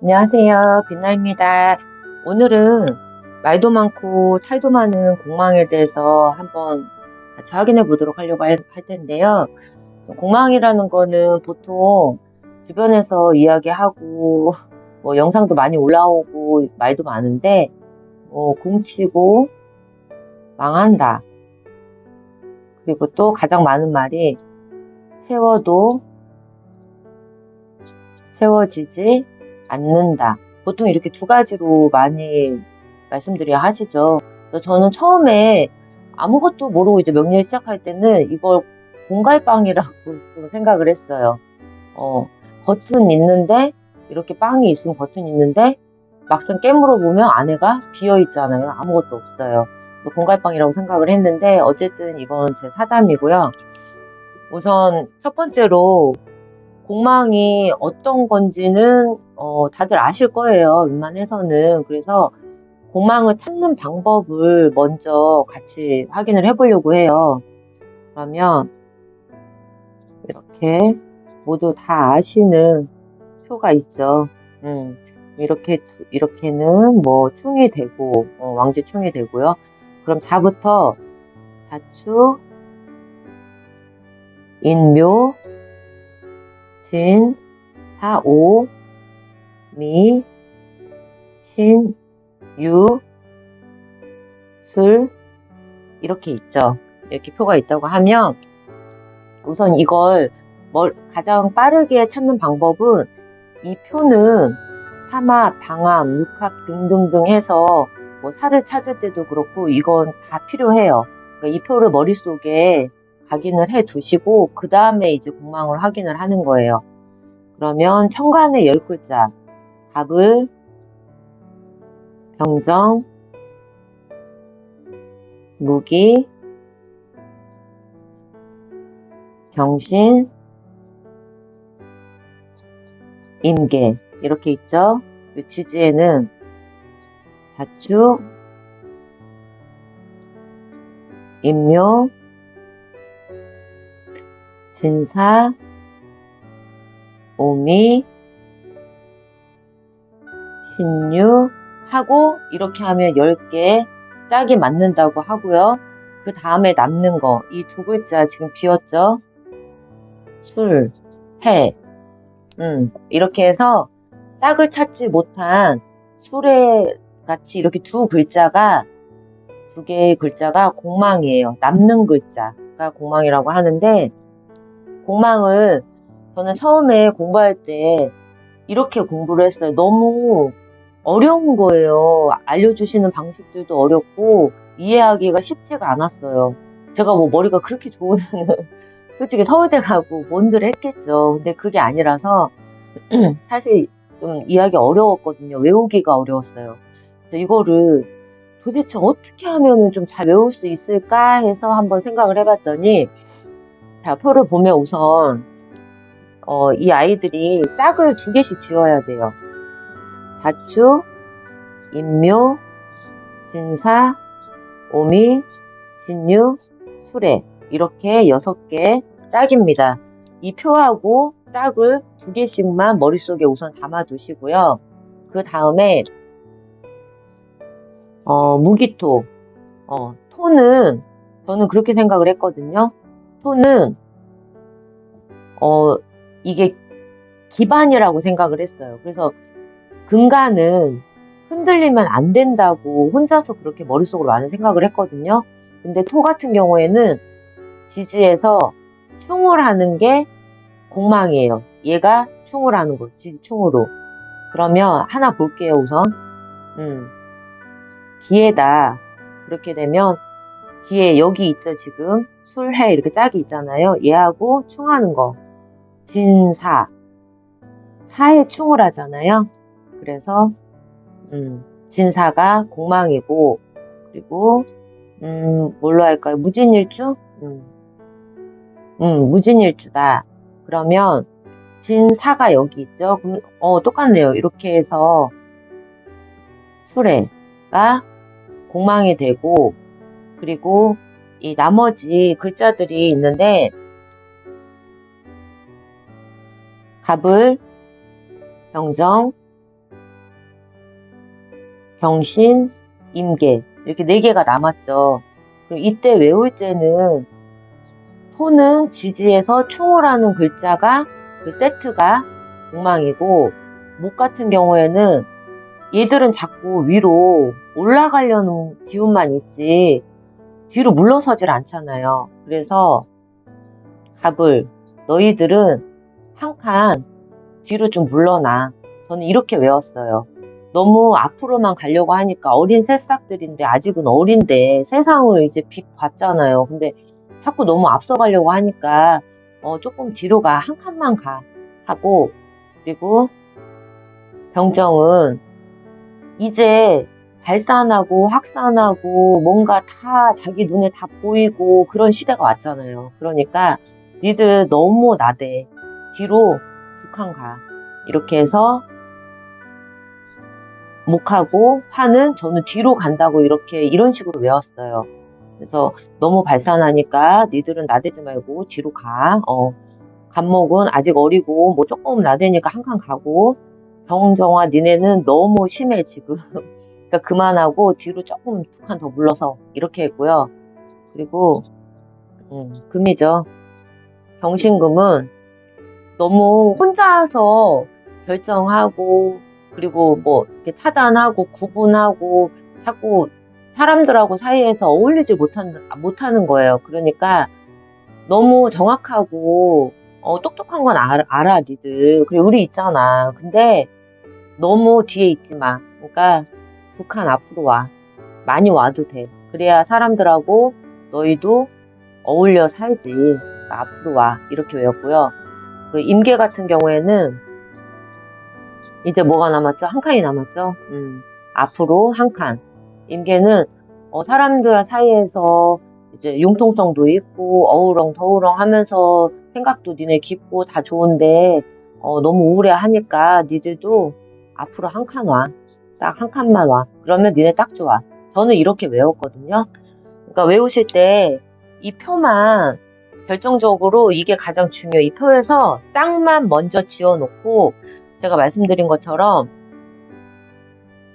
안녕하세요. 빛나입니다. 오늘은 말도 많고 탈도 많은 공망에 대해서 한번 같이 확인해 보도록 하려고 할 텐데요. 공망이라는 거는 보통 주변에서 이야기하고 뭐 영상도 많이 올라오고 말도 많은데 공치고 망한다. 그리고 또 가장 많은 말이 채워도 채워지지 않는다. 보통 이렇게 두 가지로 많이 말씀드려야 하시죠. 그래서 저는 처음에 아무것도 모르고 이제 명리를 시작할 때는 이걸 공갈빵이라고 좀 생각을 했어요. 겉은 있는데, 이렇게 빵이 있으면 겉은 있는데, 막상 깨물어 보면 안에가 비어 있잖아요. 아무것도 없어요. 그래서 공갈빵이라고 생각을 했는데, 어쨌든 이건 제 사담이고요. 우선 첫 번째로 공망이 어떤 건지는 다들 아실 거예요. 웬만해서는. 그래서 공망을 찾는 방법을 먼저 같이 확인을 해보려고 해요. 그러면 이렇게 모두 다 아시는 표가 있죠. 이렇게는 뭐 충이 되고 왕지 충이 되고요. 그럼 자부터 자축, 인묘, 진, 사오, 미, 신, 유, 술 이렇게 있죠. 이렇게 표가 있다고 하면 우선 이걸 가장 빠르게 찾는 방법은 이 표는 삼합, 방합, 육합 등등등 해서 뭐 살을 찾을 때도 그렇고 이건 다 필요해요. 그러니까 이 표를 머릿속에 각인을 해 두시고 그 다음에 이제 공망을 확인을 하는 거예요. 그러면 천간의 10글자 갑을, 병정, 무기, 경신, 임계 이렇게 있죠. 이 지지에는 자축, 임묘, 진사, 오미, 신유 하고 이렇게 하면 10개 짝이 맞는다고 하고요. 그 다음에 남는 거 이 두 글자 지금 비었죠. 술, 해 이렇게 해서 짝을 찾지 못한 술에 같이 이렇게 두 개의 글자가 공망이에요. 남는 글자가 공망이라고 하는데 공망을 저는 처음에 공부할 때 이렇게 공부를 했어요. 너무 어려운 거예요. 알려주시는 방식들도 어렵고 이해하기가 쉽지가 않았어요. 제가 뭐 머리가 그렇게 좋으면 솔직히 서울대 가고 뭔들 했겠죠. 근데 그게 아니라서 사실 좀 이해하기 어려웠거든요. 외우기가 어려웠어요. 그래서 이거를 도대체 어떻게 하면 좀 잘 외울 수 있을까 해서 한번 생각을 해봤더니 자, 표를 보면 우선 이 아이들이 짝을 2개씩 지어야 돼요. 자축, 인묘, 진사, 오미, 진유, 수레 이렇게 6개 짝입니다. 이 표하고 짝을 2개씩만 머릿속에 우선 담아 두시고요. 그 다음에 무기토 토는 저는 그렇게 생각을 했거든요. 토는 이게 기반이라고 생각을 했어요. 그래서 근간은 흔들리면 안 된다고 혼자서 그렇게 머릿속으로 많은 생각을 했거든요. 근데 토 같은 경우에는 지지에서 충을 하는 게 공망이에요. 얘가 충을 하는 거, 지지충으로. 그러면 하나 볼게요, 우선. 기에다. 그렇게 되면 기에 여기 있죠, 지금. 술해 이렇게 짝이 있잖아요. 얘하고 충하는 거. 진사. 사에 충을 하잖아요. 그래서 진사가 공망이고 그리고 뭘로 할까요? 무진일주? 무진일주다. 그러면 진사가 여기 있죠. 그럼 똑같네요. 이렇게 해서 수레가 공망이 되고 그리고 이 나머지 글자들이 있는데 갑을, 병정, 경신, 임계 이렇게 4개가 남았죠. 그리고 이때 외울 때는 토는 지지에서 충호라는 글자가 그 세트가 공망이고, 목 같은 경우에는 얘들은 자꾸 위로 올라가려는 기운만 있지 뒤로 물러서질 않잖아요. 그래서 갑을 너희들은 한 칸 뒤로 좀 물러나. 저는 이렇게 외웠어요. 너무 앞으로만 가려고 하니까 어린 새싹들인데, 아직은 어린데 세상을 이제 봤잖아요. 근데 자꾸 너무 앞서가려고 하니까 조금 뒤로 가, 한 칸만 가 하고, 그리고 병정은 이제 발산하고 확산하고 뭔가 다 자기 눈에 다 보이고 그런 시대가 왔잖아요. 그러니까 니들 너무 나대. 뒤로 2칸 가. 이렇게 해서 목하고 화는 저는 뒤로 간다고 이런 식으로 외웠어요. 그래서 너무 발산하니까 니들은 나대지 말고 뒤로 가. 간목은 아직 어리고 뭐 조금 나대니까 한 칸 가고, 병정아 니네는 너무 심해 지금. 그러니까 그만하고 뒤로 조금 2칸 더 물러서 이렇게 했고요. 그리고 금이죠. 경신금은 너무 혼자서 결정하고, 그리고 뭐 이렇게 차단하고 구분하고 자꾸 사람들하고 사이에서 어울리지 못하는 거예요. 그러니까 너무 정확하고 똑똑한 건 알아 니들. 그리고 우리 있잖아. 근데 너무 뒤에 있지 마. 그러니까 2칸 앞으로 와. 많이 와도 돼. 그래야 사람들하고 너희도 어울려 살지. 그러니까 앞으로 와. 이렇게 외웠고요. 그 임계 같은 경우에는 이제 뭐가 남았죠? 한 칸이 남았죠? 앞으로 한 칸. 임계는 사람들 사이에서 이제 융통성도 있고 어우렁 하면서 생각도 니네 깊고 다 좋은데 너무 우울해하니까 니들도 앞으로 한 칸 와. 딱 한 칸만 와. 그러면 니네 딱 좋아. 저는 이렇게 외웠거든요. 그러니까 외우실 때 이 표만 결정적으로 이게 가장 중요해요. 이 표에서 짝만 먼저 지어놓고, 제가 말씀드린 것처럼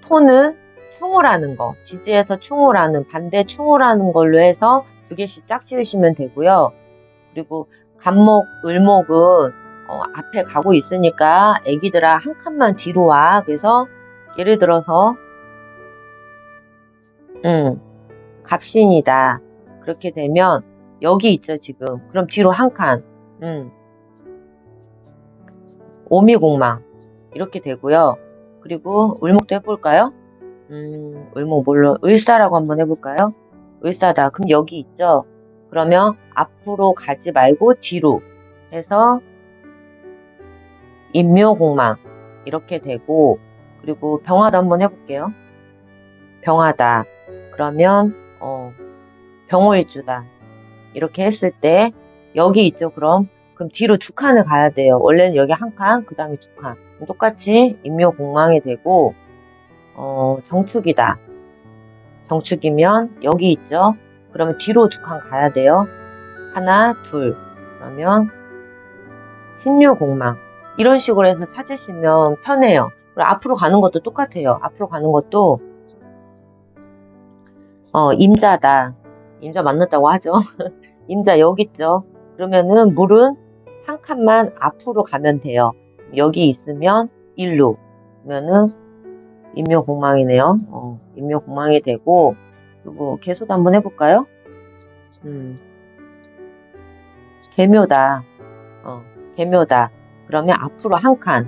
토는 충호라는 거, 지지에서 충호라는, 반대 충호라는 걸로 해서 2개씩 짝 지으시면 되고요. 그리고 간목, 을목은 앞에 가고 있으니까 애기들아 한 칸만 뒤로 와. 그래서 예를 들어서 갑신이다. 그렇게 되면 여기 있죠 지금. 그럼 뒤로 한 칸. 오미공망 이렇게 되고요. 그리고 을목도 해볼까요? 을목 뭘로? 을사라고 한번 해볼까요? 을사다. 그럼 여기 있죠? 그러면 앞으로 가지 말고 뒤로 해서 임묘공망 이렇게 되고, 그리고 병화도 한번 해볼게요. 병화다. 그러면 병월주다. 이렇게 했을 때 여기 있죠. 그럼 뒤로 2칸을 가야 돼요. 원래는 여기 한 칸, 그 다음에 2칸. 똑같이 임묘공망이 되고, 정축이다. 정축이면 여기 있죠. 그러면 뒤로 2칸 가야 돼요. 하나, 둘. 그러면 신묘공망. 이런 식으로 해서 찾으시면 편해요. 그리고 앞으로 가는 것도 똑같아요. 앞으로 가는 것도 임자다. 임자 만났다고 하죠. 임자 여기 있죠. 그러면은 물은 한 칸만 앞으로 가면 돼요. 여기 있으면 일로. 그러면은 임묘공망이네요. 임묘공망이 되고, 그리고 개수도 한번 해볼까요? 개묘다. 개묘다. 그러면 앞으로 한 칸.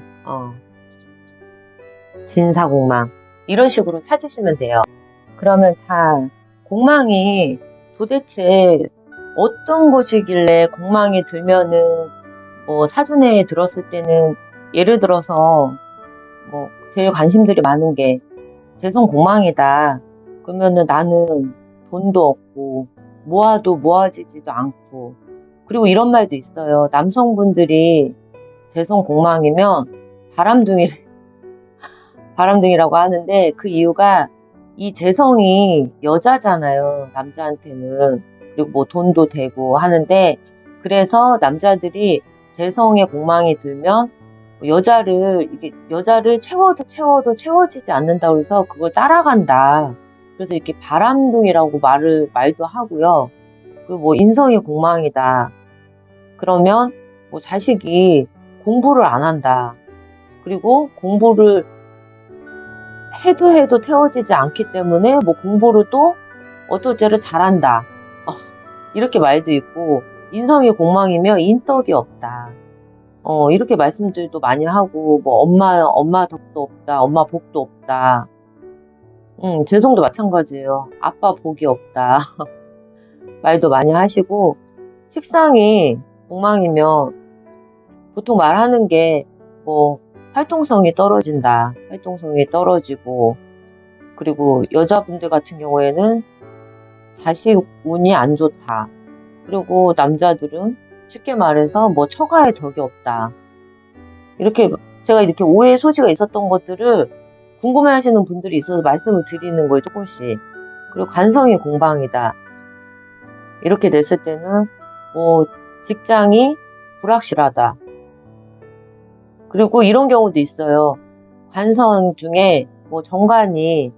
진사공망. 이런 식으로 찾으시면 돼요. 그러면 자, 공망이 도대체 어떤 것이길래 공망이 들면은, 뭐 사전에 들었을 때는 예를 들어서 뭐 제일 관심들이 많은 게 재성 공망이다. 그러면은 나는 돈도 없고 모아도 모아지지도 않고, 그리고 이런 말도 있어요. 남성분들이 재성 공망이면 바람둥이라고 하는데, 그 이유가 이 재성이 여자잖아요. 남자한테는. 그리고 뭐 돈도 되고 하는데, 그래서 남자들이 재성에 공망이 들면 여자를 채워도 채워지지 않는다고 해서 그걸 따라간다. 그래서 이렇게 바람둥이라고 말도 하고요. 그리고 뭐 인성이 공망이다. 그러면 뭐 자식이 공부를 안 한다. 그리고 공부를 해도 태워지지 않기 때문에 뭐 공부를 또 어떨때를 잘한다. 이렇게 말도 있고, 인성이 공망이며 인덕이 없다. 이렇게 말씀들도 많이 하고, 뭐 엄마 덕도 없다. 엄마 복도 없다. 재성도 마찬가지예요. 아빠 복이 없다. 말도 많이 하시고, 식상이 공망이면 보통 말하는 게 뭐 활동성이 떨어진다. 활동성이 떨어지고, 그리고 여자분들 같은 경우에는 자식 운이 안 좋다. 그리고 남자들은 쉽게 말해서 뭐 처가에 덕이 없다. 이렇게 제가 이렇게 오해 소지가 있었던 것들을 궁금해 하시는 분들이 있어서 말씀을 드리는 거예요, 조금씩. 그리고 관성이 공방이다. 이렇게 됐을 때는 뭐 직장이 불확실하다. 그리고 이런 경우도 있어요. 관성 중에 뭐 정관이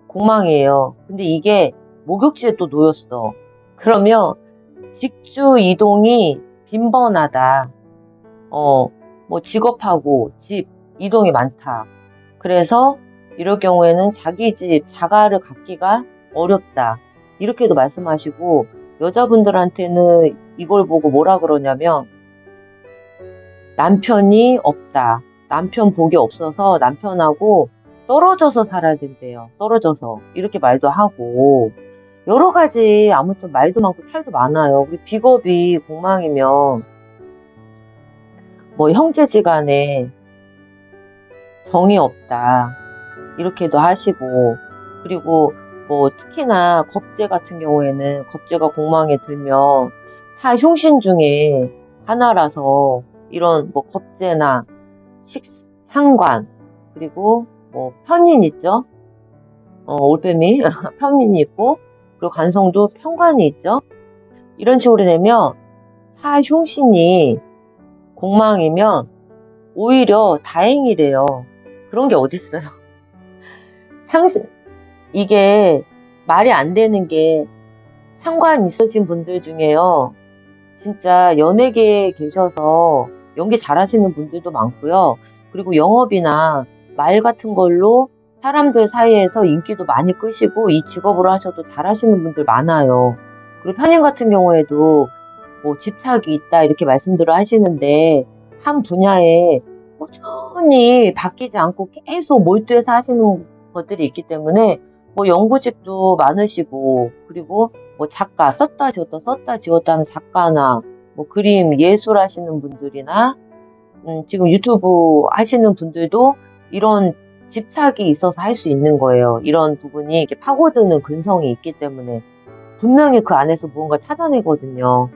공망이에요. 근데 이게 목욕지에 또 놓였어. 그러면 직주 이동이 빈번하다. 뭐 직업하고 집 이동이 많다. 그래서 이럴 경우에는 자기 집 자가를 갖기가 어렵다. 이렇게도 말씀하시고, 여자분들한테는 이걸 보고 뭐라 그러냐면 남편이 없다. 남편 복이 없어서 남편하고 떨어져서 살아야 된대요. 떨어져서. 이렇게 말도 하고, 여러 가지 아무튼 말도 많고 탈도 많아요. 우리 비겁이 공망이면 뭐 형제지간에 정이 없다. 이렇게도 하시고, 그리고 뭐 특히나 겁재 같은 경우에는 겁재가 공망에 들면 사흉신 중에 하나라서 이런 뭐 겁재나 상관, 그리고 뭐 편인 있죠. 올빼미 편인이 있고, 그리고 간성도 편관이 있죠. 이런 식으로 되면 사흉신이 공망이면 오히려 다행이래요. 그런 게 어딨어요. 이게 말이 안 되는 게, 상관 있으신 분들 중에요, 진짜 연예계에 계셔서 연기 잘하시는 분들도 많고요. 그리고 영업이나 말 같은 걸로 사람들 사이에서 인기도 많이 끄시고 이 직업으로 하셔도 잘하시는 분들 많아요. 그리고 편인 같은 경우에도 뭐 집착이 있다 이렇게 말씀들을 하시는데, 한 분야에 꾸준히 바뀌지 않고 계속 몰두해서 하시는 것들이 있기 때문에 뭐 연구직도 많으시고, 그리고 뭐 작가 썼다 지웠다 하는 작가나 뭐 그림 예술 하시는 분들이나 지금 유튜브 하시는 분들도 이런 집착이 있어서 할 수 있는 거예요. 이런 부분이 이렇게 파고드는 근성이 있기 때문에 분명히 그 안에서 무언가 찾아내거든요.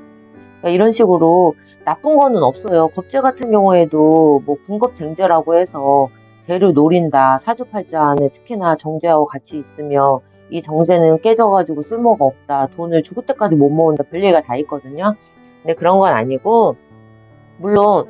그러니까 이런 식으로 나쁜 거는 없어요. 겁재 같은 경우에도 뭐 군겁쟁제라고 해서 재를 노린다. 사주팔자 안에 특히나 정제하고 같이 있으며 이 정제는 깨져가지고 쓸모가 없다. 돈을 죽을 때까지 못 모은다. 별얘기가 다 있거든요. 근데 그런 건 아니고, 물론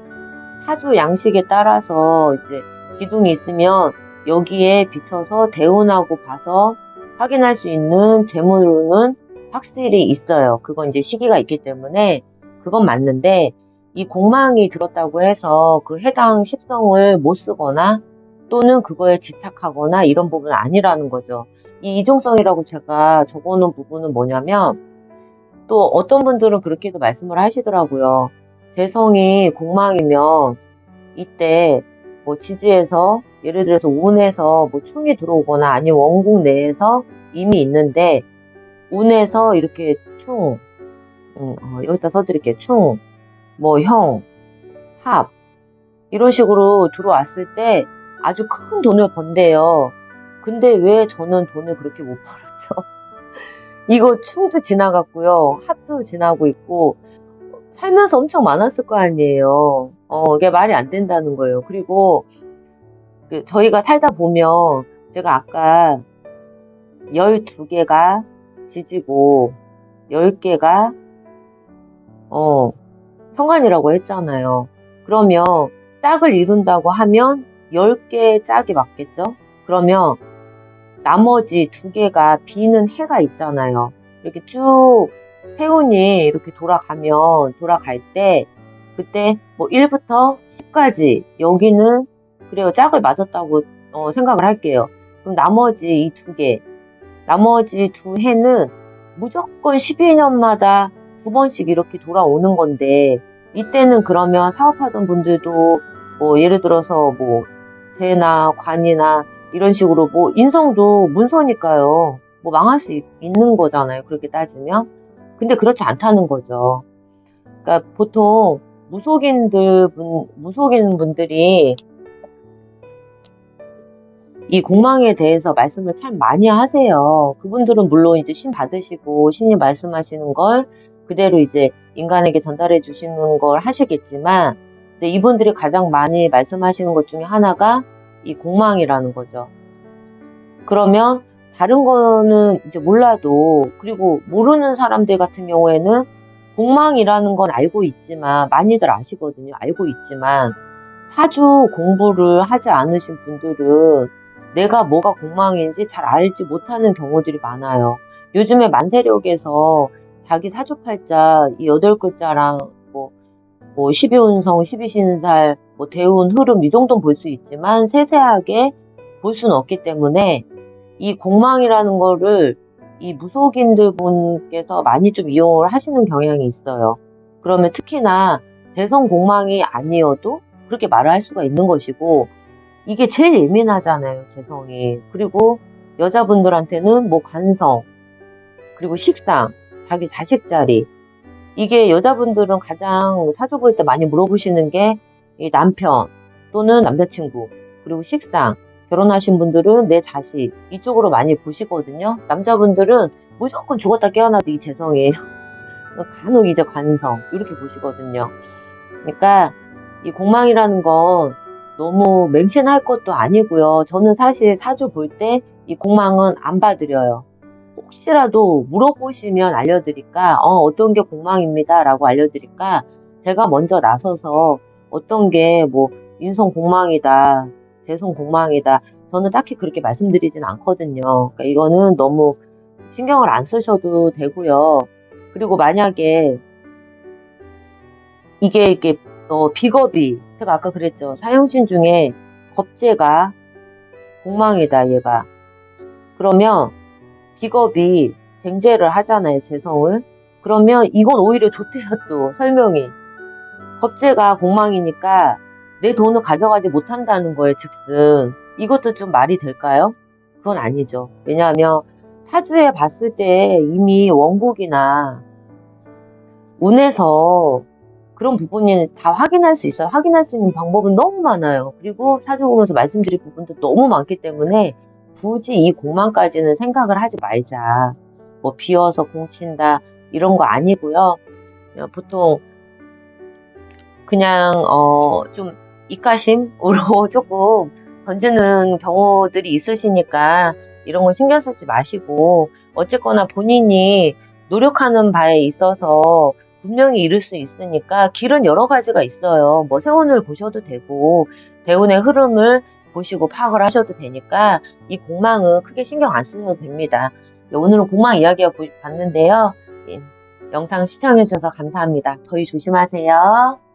사주 양식에 따라서 이제 기둥이 있으면 여기에 비춰서 대운하고 봐서 확인할 수 있는 재물은 확실히 있어요. 그건 이제 시기가 있기 때문에 그건 맞는데, 이 공망이 들었다고 해서 그 해당 십성을 못 쓰거나 또는 그거에 집착하거나 이런 부분은 아니라는 거죠. 이 이중성이라고 제가 적어놓은 부분은 뭐냐면, 또 어떤 분들은 그렇게도 말씀을 하시더라고요. 재성이 공망이면 이때 뭐 지지에서 예를 들어서 운에서 뭐 충이 들어오거나 아니면 원국 내에서 이미 있는데 운에서 이렇게 충, 여기다 써드릴게요. 충, 뭐 형, 합 이런 식으로 들어왔을 때 아주 큰 돈을 번대요. 근데 왜 저는 돈을 그렇게 못 벌었죠? 이거 충도 지나갔고요. 합도 지나고 있고 살면서 엄청 많았을 거 아니에요. 이게 말이 안 된다는 거예요. 그리고 저희가 살다 보면 제가 아까 12개가 지지고 10개가 성관이라고 했잖아요. 그러면 짝을 이룬다고 하면 10개의 짝이 맞겠죠? 그러면 나머지 2개가 비는 해가 있잖아요. 이렇게 쭉 세운이 이렇게 돌아갈 때 그때 뭐 1부터 10까지 여기는 그래요. 짝을 맞았다고 생각을 할게요. 그럼 나머지 이 2개, 나머지 2해는 무조건 12년마다 2번씩 이렇게 돌아오는 건데, 이때는 그러면 사업하던 분들도 뭐 예를 들어서 뭐 재나 관이나 이런 식으로 뭐 인성도 문서니까요. 뭐 망할 수 있는 거잖아요. 그렇게 따지면. 근데 그렇지 않다는 거죠. 그러니까 보통 무속인 분들이 이 공망에 대해서 말씀을 참 많이 하세요. 그분들은 물론 이제 신 받으시고 신이 말씀하시는 걸 그대로 이제 인간에게 전달해 주시는 걸 하시겠지만, 근데 이분들이 가장 많이 말씀하시는 것 중에 하나가 이 공망이라는 거죠. 그러면 다른 거는 이제 몰라도, 그리고 모르는 사람들 같은 경우에는 공망이라는 건 알고 있지만, 많이들 아시거든요. 알고 있지만 사주 공부를 하지 않으신 분들은 내가 뭐가 공망인지 잘 알지 못하는 경우들이 많아요. 요즘에 만세력에서 자기 사주팔자 이 8글자랑 뭐 12운성, 12신살, 뭐 대운, 흐름 이 정도는 볼 수 있지만 세세하게 볼 수는 없기 때문에 이 공망이라는 거를 이 무속인들 분께서 많이 좀 이용을 하시는 경향이 있어요. 그러면 특히나 재성 공망이 아니어도 그렇게 말을 할 수가 있는 것이고, 이게 제일 예민하잖아요, 재성이. 그리고 여자분들한테는 뭐 관성, 그리고 식상, 자기 자식 자리. 이게 여자분들은 가장 사주 볼 때 많이 물어보시는 게 이 남편 또는 남자친구, 그리고 식상, 결혼하신 분들은 내 자식, 이쪽으로 많이 보시거든요. 남자분들은 무조건 죽었다 깨어나도 이 재성이에요. 간혹 이제 관성, 이렇게 보시거든요. 그러니까 이 공망이라는 건 너무 맹신할 것도 아니고요. 저는 사실 사주 볼 때 이 공망은 안 봐드려요. 혹시라도 물어보시면 알려드릴까, 어떤 게 공망입니다 라고 알려드릴까, 제가 먼저 나서서 어떤 게 뭐 인성 공망이다, 재성 공망이다, 저는 딱히 그렇게 말씀드리진 않거든요. 그러니까 이거는 너무 신경을 안 쓰셔도 되고요. 그리고 만약에 이게 비겁이, 제가 아까 그랬죠. 사형신 중에 겁재가 공망이다, 얘가. 그러면 비겁이 쟁제를 하잖아요, 재성을. 그러면 이건 오히려 좋대요, 또 설명이. 겁재가 공망이니까 내 돈을 가져가지 못한다는 거예요, 즉슨. 이것도 좀 말이 될까요? 그건 아니죠. 왜냐하면 사주에 봤을 때 이미 원국이나 운에서 그런 부분이 다 확인할 수 있어요. 확인할 수 있는 방법은 너무 많아요. 그리고 사주 보면서 말씀드릴 부분도 너무 많기 때문에 굳이 이 공망까지는 생각을 하지 말자. 뭐 비어서 공친다 이런 거 아니고요. 보통 그냥 좀 입가심으로 조금 던지는 경우들이 있으시니까 이런 거 신경 쓰지 마시고, 어쨌거나 본인이 노력하는 바에 있어서 분명히 이룰 수 있으니까 길은 여러 가지가 있어요. 뭐 세운을 보셔도 되고 대운의 흐름을 보시고 파악을 하셔도 되니까 이 공망은 크게 신경 안 쓰셔도 됩니다. 오늘은 공망 이야기 봤는데요. 영상 시청해 주셔서 감사합니다. 더위 조심하세요.